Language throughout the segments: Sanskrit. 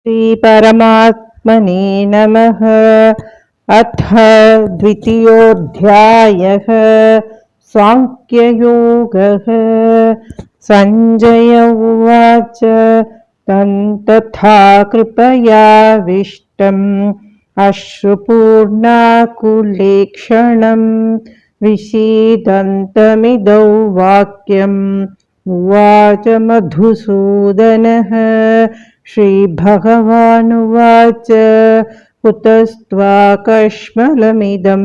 श्रीपरमात्मने नमः। अथ द्वितीयोऽध्यायः सांख्ययोगः। संजय उवाच तं तथा कृपयाविष्टम् अश्रुपूर्णाकुलेक्षणं विषीदन्तमिदौ वाक्यम् उवाच मधुसूदनः। श्रीभगवानुवाच कुतस्त्वाकश्मलमिदं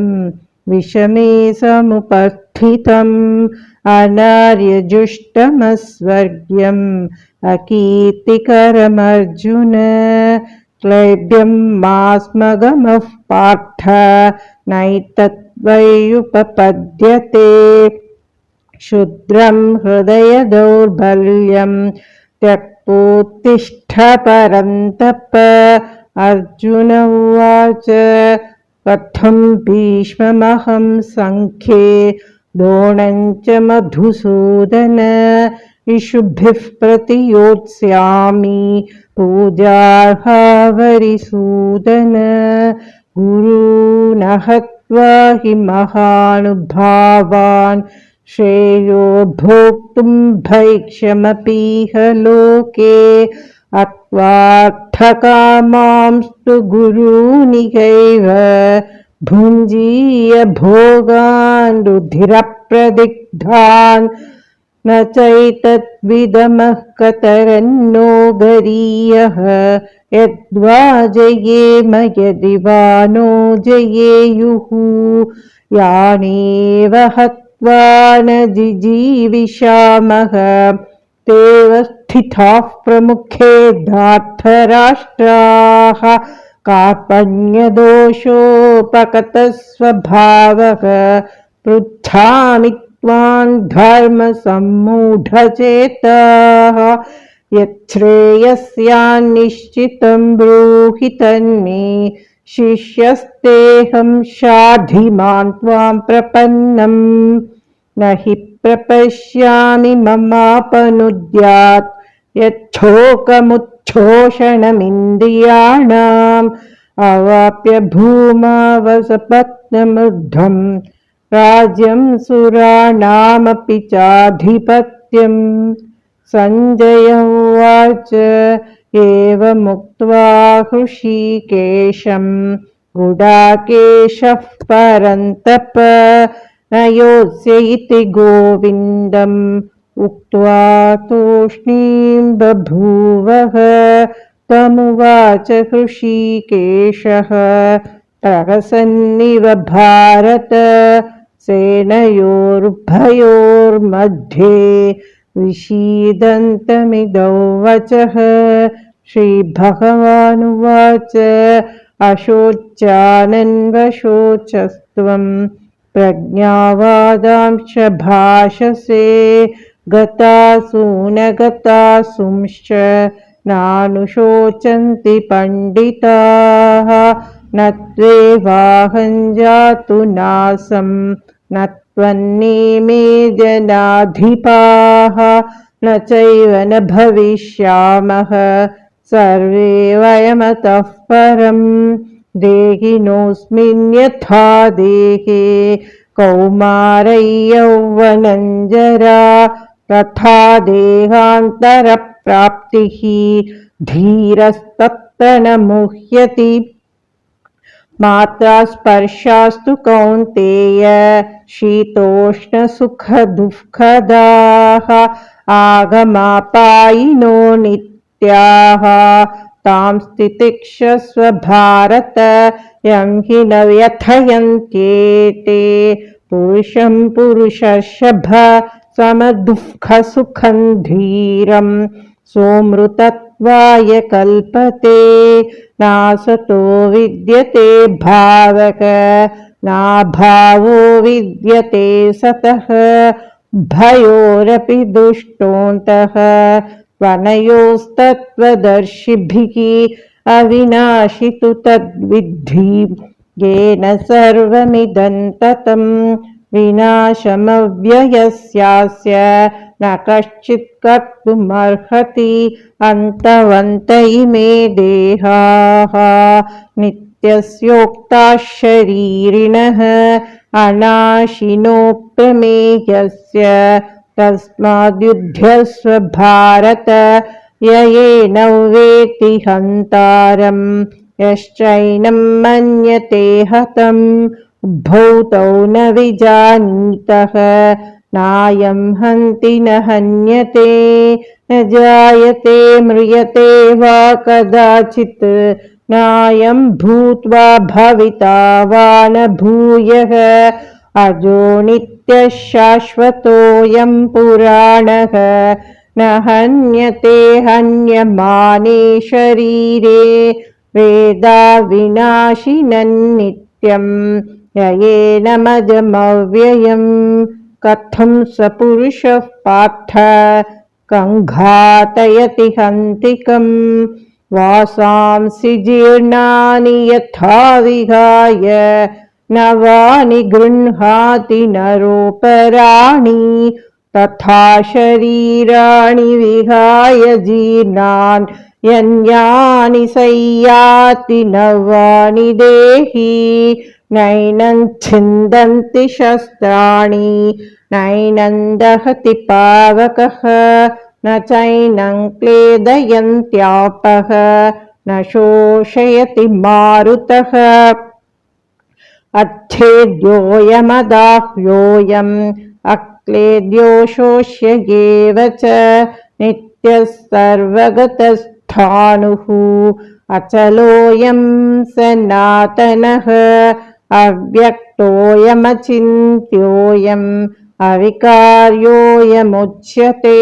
विषमे समुपस्थितम् अनार्यजुष्टमस्वर्ग्यम् अकीर्तिकरमर्जुन। क्लैब्यं मास्मगमः पार्थ नैतद्वैयुपपद्यते। क्षुद्रं हृदय दौर्बल्यं त्यक्तोत्तिष्ठ परन्तप। अर्जुन उवाच कथं भीष्ममहं संख्ये द्रोणं च मधुसूदन। इषुभिः प्रतियोत्स्यामि पूजार्हावरिसूदन। गुरून् हत्वा हि महानुभावान् श्रेयो भोक्तुं भैक्ष्यमपीह लोके। अत्वार्थकामांस्तु गुरूनिहैव भुञ्जीय भोगान् रुधिरप्रदिग्धान्। न चैतद्विदमः कतरन्नो गरीयः यद्वा जयेम यदि वा नो जयेयुः। यानेव हत्वा न जिजीविषामः तेव स्थिताः प्रमुखे धार्तराष्ट्राः। कार्पण्यदोषोपगतस्वभावः पृच्छामि त्वां धर्मसम्मूढचेताः। यच्छ्रेयस्यान्निश्चितं ब्रूहि तन्मे शिष्यस्तेऽहं शाधिमां त्वां प्रपन्नम्। न हि प्रपश्यामि ममापनुद्यात् यच्छोकमुच्छोषणमिन्द्रियाणाम्। अवाप्य भूमावसपत्नमूर्धम् राज्यं सुराणामपि चाधिपत्यम्। संजय उवाच एवमुक्त्वा हृषीकेशं गुडाकेशः परन्तप। न योत्स्य इति गोविन्दम् उक्त्वा तूष्णीं बभूवः। तमुवाच हृषीकेशः प्रहसन्निव भारत सेनयोरुभयोर्मध्ये विषीदन्तमिदौ वचः। श्रीभगवानुवाच अशोच्यानन्वशोचस्त्वं प्रज्ञावादांश्च भाषसे। गतासून गतासूंश्च नानुशोचन्ति पण्डिताः। न त्वेवाहं जातु नासं न त्वन्नेमे जनाधिपाः। न चैव न भविष्यामः सर्वे वयमतः परम्। देहिनोऽस्मिन् यथा देहे कौमारै यौवनं जरा तथा देहान्तरप्राप्तिः धीरस्तत्र न मुह्यति। मात्रा स्पर्शास्तु कौन्तेय शीतोष्णसुखदुःखदाः। आगमापायिनो नित्याः तां तितिक्षस्व भारत। यं हि न व्यथयन्त्येते पुरुषं पुरुषर्षभ। समदुःखसुखं धीरं सोऽमृतत्वाय कल्पते। नासतो विद्यते भावक नाभावो विद्यते सतः। भयोरपि दुष्टोऽन्तः वनयोस्तत्त्वदर्शिभिः। अविनाशि तु तद्विद्धि येन सर्वमिदं ततं। विनाशमव्ययस्यास्य न कश्चित् कर्तुमर्हति अन्तवन्त इमे देहाः नित्यस्योक्ताः शरीरिणः अनाशिनो प्रमेयस्य तस्माद्युध्यस्व भारत येनं वेत्ति हन्तारं यश्चैनं मन्यते हतम् भूतौ न विजानीतः नायं हन्ति न हन्यते न जायते म्रियते वा कदाचित् नायं भूत्वा भविता वा न भूयः अजो नित्यः शाश्वतोऽयं पुराणः न हन्यते हन्यमाने शरीरे वेदा विनाशिनन्नित्यं येनमजमव्ययम् कथं स पुरुषः पार्थ कङ्घातयति हन्तिकम् वासांसि जीर्णानि यथा विहाय नवानि गृह्णाति नरोपराणि तथा शरीराणि विहाय जीर्णान् यन्यानि संयाति नवानि देहि नैनं छिन्दन्ति शस्त्राणि नैनं दहति पावकः न चैनं क्लेदयन्त्यापः न शोषयति मारुतः अच्छेद्योऽयमदाह्योऽयम् अक्लेद्यो शोष्य च नित्यः सर्वगतस्थाणुः अचलोऽयं सनातनः अव्यक्तोऽयमचिन्त्योऽयम् अविकार्योऽयमुच्यते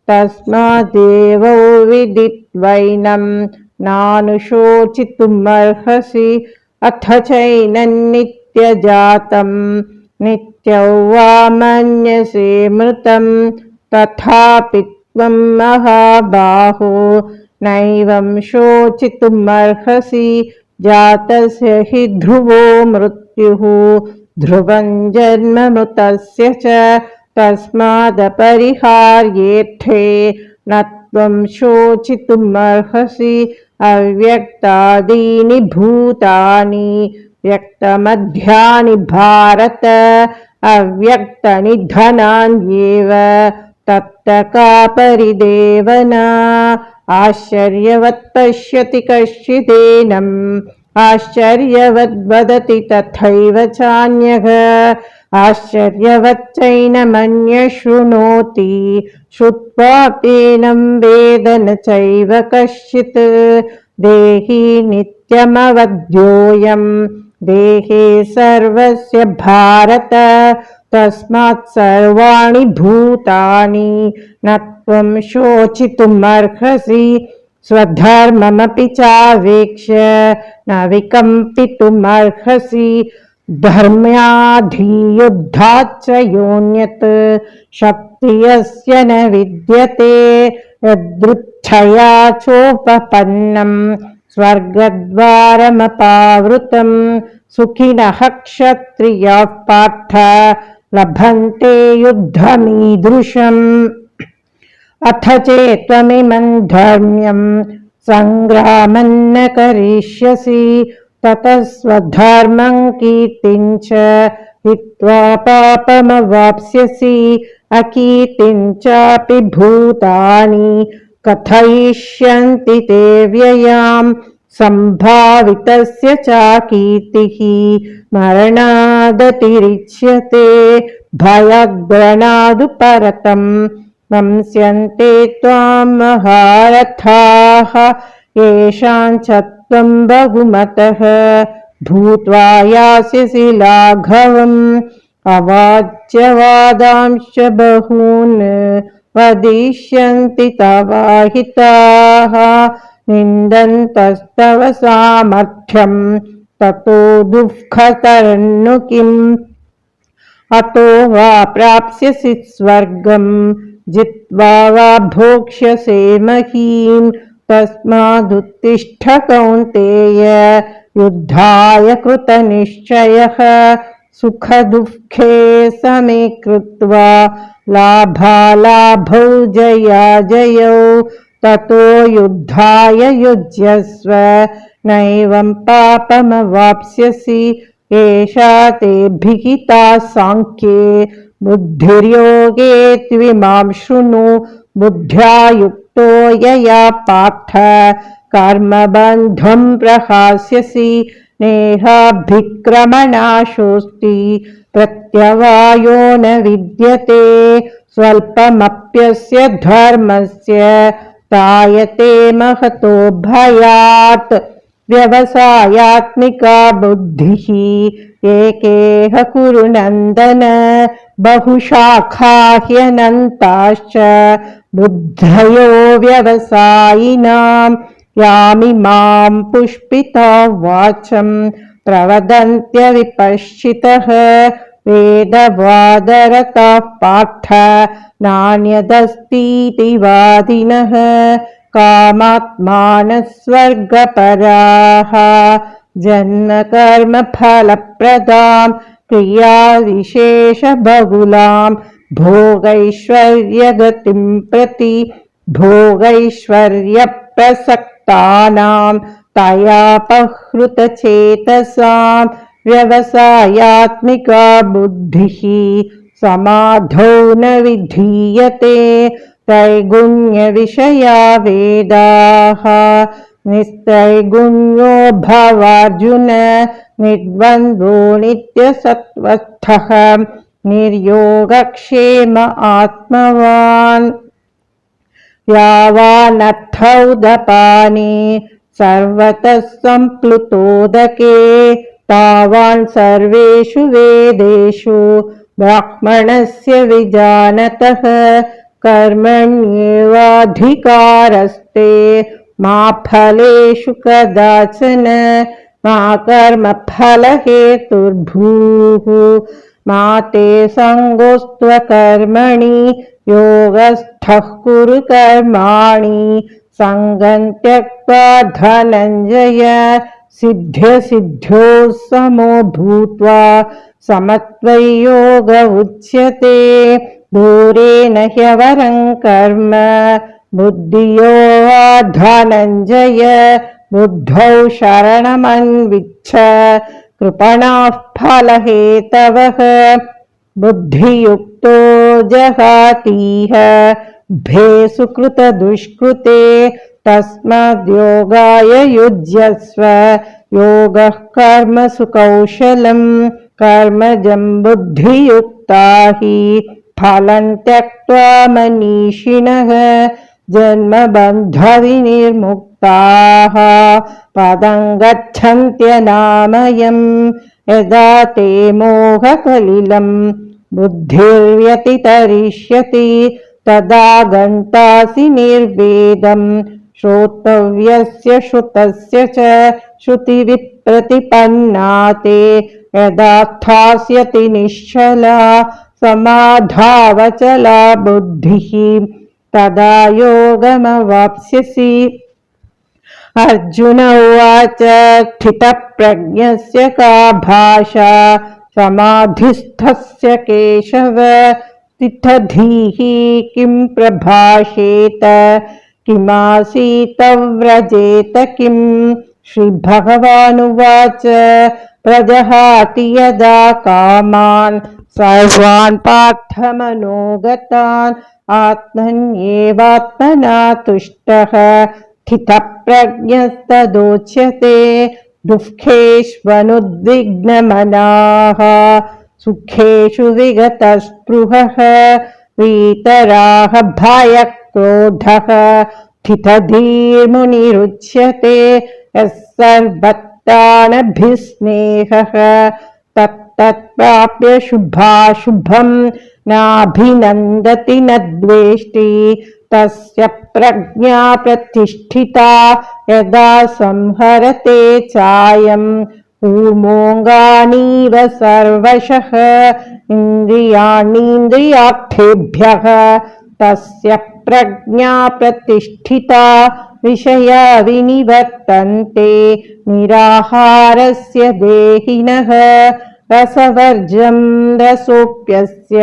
तस्मादेवौ विदित्वैनं नानुशोचितुमर्हसि अथ चैनन्नित्यजातं नित्यौ वा मन्यसे मृतं तथापि त्वं महाबाहो नैवं शोचितुमर्हसि जातस्य हि ध्रुवो मृत्युः ध्रुवं जन्म मृतस्य च तस्मादपरिहार्येथे न त्वं शोचितुमर्हसि अव्यक्तादीनि भूतानि व्यक्तमध्यानि भारत अव्यक्तनिधनान्येव तत्र का परिदेवना आश्चर्यवत् पश्यति कश्चिदेनम् आश्चर्यवद् वदति तथैव चान्यः आश्चर्यवच्चैनमन्यः शृणोति श्रुत्वाप्येनं वेद न चैव कश्चित् देहि नित्यमवध्योऽयं देहे सर्वस्य भारत तस्मात् सर्वाणि भूतानि न त्वं शोचितुमर्हसि स्वधर्ममपि चावेक्ष्य न विकम्पितुमर्हसि धर्म्याधियुद्धाच्च योऽन्यत् शक्ति यस्य न विद्यते यदृच्छया चोपपन्नं स्वर्गद्वारमपावृतं सुखिनः क्षत्रियाः पार्थ लभन्ते युद्धमीदृशम् अथ चेत्त्वमिमं धर्म्यं सङ्ग्रामं न करिष्यसि ततः स्वधर्मं कीर्तिं च हित्वा पापमवाप्स्यसि अकीर्तिं चापि भूतानि कथयिष्यन्ति ते व्ययाम् सम्भावितस्य चाकीर्तिः मरणादतिरिच्यते भयाद्रणादु परतम् नंस्यन्ते त्वां महारथाः येषां च त्वं बहुमतः भूत्वा यास्यसि लाघवम् अवाच्यवादांश्च बहून् वदिष्यन्ति तवाहिताः निन्दन्तस्तव सामर्थ्यं ततो दुःखतरन्नु किम् अतो वा प्राप्स्यसि स्वर्गं जित्वा वा भोक्ष्यसे महीम् तस्मादुत्तिष्ठ कौन्तेय युद्धाय कृतनिश्चयः सुखदुःखे समे कृत्वा लाभालाभौ जयाजयौ ततो युद्धाय युज्यस्व नैवं पापमवाप्स्यसि एषा ते भिहिता सांख्ये बुद्धिर्योगे त्विमां शृणु बुद्ध्या युक्तो यया पार्थ कर्मबन्धं प्रहास्यसि नेहाभिक्रमणाशोऽस्ति प्रत्यवायो न विद्यते स्वल्पमप्यस्य धर्मस्य त्रायते महतो भयात् व्यवसायात्मिका बुद्धिः एकेह कुरु नन्दन बहुशाखा ह्यनन्ताश्च बुद्धयो व्यवसायिनां यामिमां पुष्पिता वाचं प्रवदन्त्यविपश्चितः वेदवादरताः पार्थ नान्यदस्तीति वादिनः कामात्मानः स्वर्गपराः जन्मकर्मफलप्रदां क्रियाविशेषबहुलां भोगैश्वर्यगतिं प्रति भोगैश्वर्यप्रसक्तानां तयापहृतचेतसां व्यवसायात्मिका बुद्धिः समाधौ न विधीयते त्रैगुण्यविषया वेदाः निस्त्रैगुण्यो भवार्जुन निर्द्वन्द्वो नित्यसत्त्वस्थः निर्योगक्षेम आत्मवान् यावानर्थौदपानि सर्वतः सम्प्लुतोदके तावान् सर्वेषु वेदेषु ब्राह्मणस्य विजानतः कर्मण्येवाधिकारस्ते मा फलेषु कदाचन मा कर्मफलहेतुर्भूः मा ते सङ्गोऽस्त्वकर्मणि योगस्थः कुरु कर्माणि सङ्गं त्यक्त्वा धनञ्जय सिद्ध्यसिद्ध्योः समो भूत्वा समत्वयोग उच्यते दूरेण ह्यवरं कर्म बुद्धियो वा धनञ्जय बुद्धौ शरणमन्विच्छ कृपणाः फलहेतवः बुद्धियुक्तो जहातीह भे सुकृतदुष्कृते तस्माद्योगाय युज्यस्व योगः कर्मसु कौशलं कर्मजं बुद्धियुक्ता हि फलं त्यक्त्वा मनीषिणः जन्मबन्धविनिर्मुक्ताः पदं गच्छन्त्यनामयं यदा ते मोहकलिलं बुद्धिर्व्यतितरिष्यति तदा गन्तासि निर्वेदं श्रोतव्यस्य श्रुतस्य च श्रुतिविप्रतिपन्ना ते यदा स्थास्यति निश्चला समाधावचला बुद्धिः तदा योगमवाप्स्यसि। अर्जुन उवाच स्थितप्रज्ञस्य का भाषा समाधिस्थस्य केशव स्थितधीः किं प्रभाषेत किमासीत व्रजेत किं। श्रीभगवानुवाच प्रजहाति यदा कामान् सर्वान् पार्थमनोगतान् आत्मन्येवात्मना तुष्टः स्थितप्रज्ञस्तदोच्यते दुःखेष्वनुद्विग्नमनाः सुखेषु विगतस्पृहः वीतरागः भयक्रोधः स्थितधीर्मुनिरुच्यते यः सर्वत्रानभिस्नेहः तत्तत्प्राप्य शुभाशुभं नाभिनन्दति न द्वेष्टि तस्य प्रज्ञा प्रतिष्ठिता यदा संहरते चायं कूर्मोऽङ्गानीव सर्वशः इन्द्रियाणीन्द्रियार्थेभ्यः तस्य प्रज्ञा प्रतिष्ठिता विषया विनिवर्तन्ते निराहारस्य देहिनः रसवर्जं रसोऽप्यस्य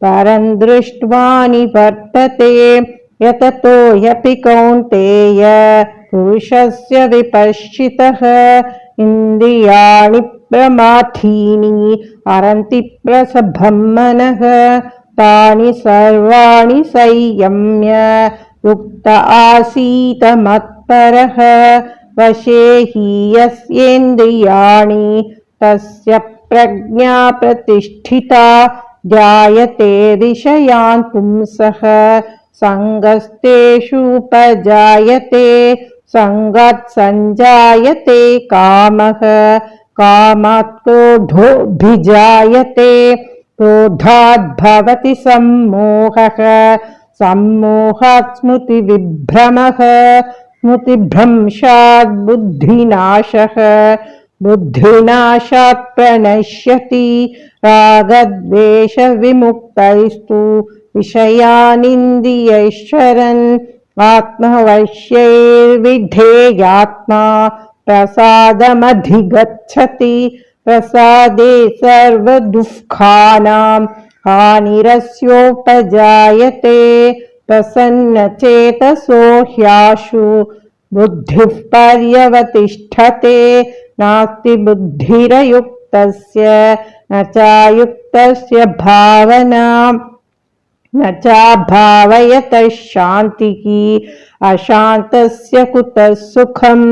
परं दृष्ट्वा निवर्तते यततो ह्यपि कौन्तेय पुरुषस्य विपश्चितः इन्द्रियाणि प्रमाथीनि हरन्ति प्रसभं मनः तानि सर्वाणि संयम्य युक्त आसीत मत्परः वशे हि यस्येन्द्रियाणि तस्य प्रज्ञा प्रतिष्ठिता ध्यायते विषयान् पुंसः सङ्गस्तेषूपजायते सङ्गात् सञ्जायते कामः कामात् क्रोधोऽभिजायते क्रोधात् भवति सम्मोहः सम्मोहात् स्मृतिविभ्रमः स्मृतिभ्रंशात् बुद्धिनाशः बुद्धिनाशात् प्रणश्यति रागद्वेषविमुक्तैस्तु विषयानिन्द्रियैश्चरन् आत्मवश्यैर्विधेयात्मा प्रसादमधिगच्छति प्रसादे सर्वदुःखानां हानिरस्योपजायते प्रसन्नचेतसो ह्याशु बुद्धिः पर्यवतिष्ठते नास्ति बुद्धिरयुक्तस्य न चायुक्तस्य भावना न चाभावयतः शान्तिः अशान्तस्य कुतः सुखम्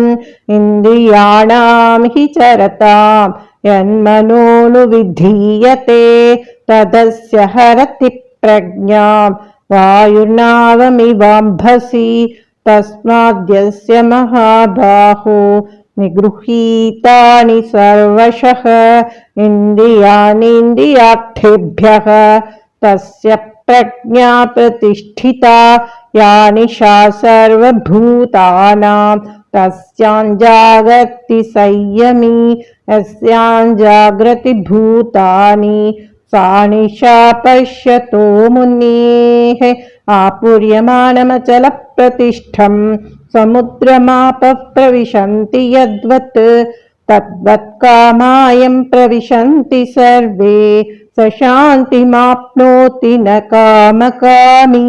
इन्द्रियाणां हि चरतां यन्मनोनुविधीयते तदस्य हरति प्रज्ञां वायुर्नावमिवाम्भसि तस्माद्यस्य महाबाहो निगृहीतानि सर्वशः इन्द्रियाणीन्द्रियार्थेभ्यः तस्य प्रज्ञा प्रतिष्ठिता या निशा सर्वभूतानां तस्यां जागर्ति संयमी यस्यां जागृति भूतानि सा निशा पश्यतो मुनेः आपूर्यमाणमचलप्रतिष्ठं समुद्रमापः प्रविशन्ति यद्वत् तद्वत् कामायं प्रविशन्ति सर्वे स शान्तिमाप्नोति न कामकामी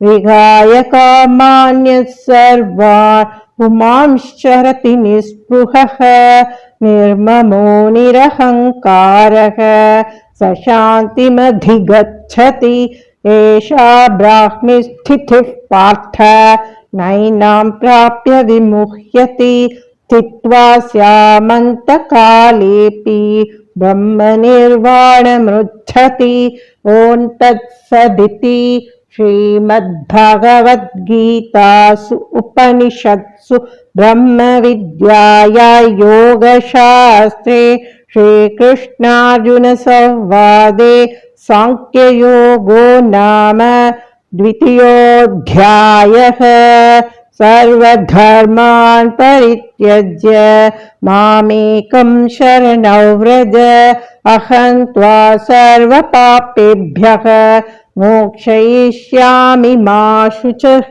विहाय कामान्यः सर्वान् पुमांश्चरति निःस्पृहः निर्ममो निरहङ्कारः स शान्तिमधिगच्छति एषा ब्राह्मी स्थितिः पार्थ नैनां प्राप्य विमुह्यति स्थित्वा स्यामन्तकालेऽपि ब्रह्मनिर्वाणमृच्छति ॐ तत्सदिति श्रीमद्भगवद्गीतासु उपनिषत्सु ब्रह्मविद्याया योगशास्त्रे श्रीकृष्णार्जुनसंवादे सांख्ययोगो नाम द्वितीयोऽध्यायः सर्वधर्मान् परित्यज्य मामेकं शरणं व्रज अहं त्वा सर्वपापेभ्यः मोक्षयिष्यामि मा शुचः।